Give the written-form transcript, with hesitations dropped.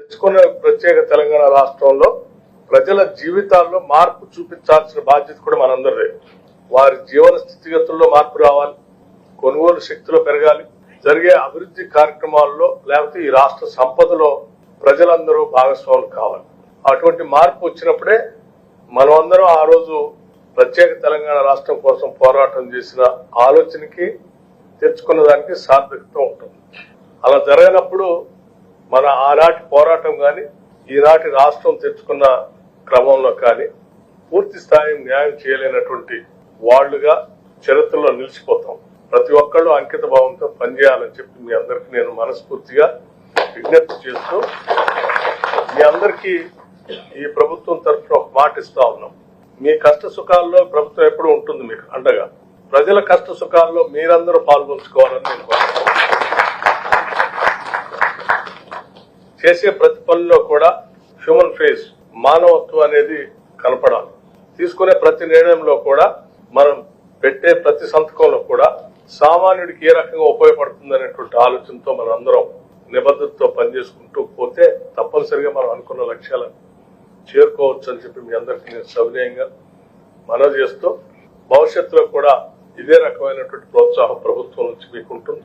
తెచ్చుకున్న ప్రత్యేక తెలంగాణ రాష్ట్రంలో ప్రజల జీవితాల్లో మార్పు చూపించాల్సిన బాధ్యత కూడా మనందరిదే. వారి జీవన స్థితిగతుల్లో మార్పు రావాలి, కొనుగోలు శక్తిలో పెరగాలి, జరిగే అభివృద్ధి కార్యక్రమాల్లో లేకపోతే ఈ రాష్ట్ర సంపదలో ప్రజలందరూ భాగస్వాములు కావాలి. అటువంటి మార్పు వచ్చినప్పుడే మనమందరం ఆ రోజు ప్రత్యేక తెలంగాణ రాష్ట్రం కోసం పోరాటం చేసిన ఆలోచనకి తెచ్చుకున్న దానికి సార్థకత ఉంటుంది. అలా జరగనప్పుడు మన ఆనాటి పోరాటం కానీ ఈనాటి రాష్ట్రం తెచ్చుకున్న క్రమంలో కానీ పూర్తి స్థాయి న్యాయం చేయలేనటువంటి వాళ్లుగా చరిత్రలో నిలిచిపోతాం. ప్రతి ఒక్కళ్ళు అంకిత భావంతో పనిచేయాలని చెప్పి మీ అందరికీ నేను మనస్ఫూర్తిగా విజ్ఞప్తి చేస్తూ మీ అందరికీ ఈ ప్రభుత్వం తరఫున ఒక మాట ఇస్తా ఉన్నాం. మీ కష్ట సుఖాల్లో ప్రభుత్వం ఎప్పుడు ఉంటుంది మీకు అండగా. ప్రజల కష్ట సుఖాల్లో మీరందరూ పాల్గొంచుకోవాలని నేను చేసే ప్రతి పనిలో కూడా హ్యూమన్ ఫేస్, మానవత్వం అనేది కనపడాలి. తీసుకునే ప్రతి నిర్ణయంలో కూడా మనం పెట్టే ప్రతి సంతకంలో కూడా సామాన్యుడికి ఏ రకంగా ఉపయోగపడుతుంది అనేటువంటి ఆలోచనతో మనం అందరం నిబద్ధతతో పనిచేసుకుంటూ పోతే తప్పనిసరిగా మనం అనుకున్న లక్ష్యాలను చేరుకోవచ్చు అని చెప్పి మీ అందరికీ నేను సవినయంగా మనవి చేస్తూ భవిష్యత్తులో కూడా ఇదే రకమైనటువంటి ప్రోత్సాహం ప్రభుత్వం నుంచి మీకు ఉంటుంది.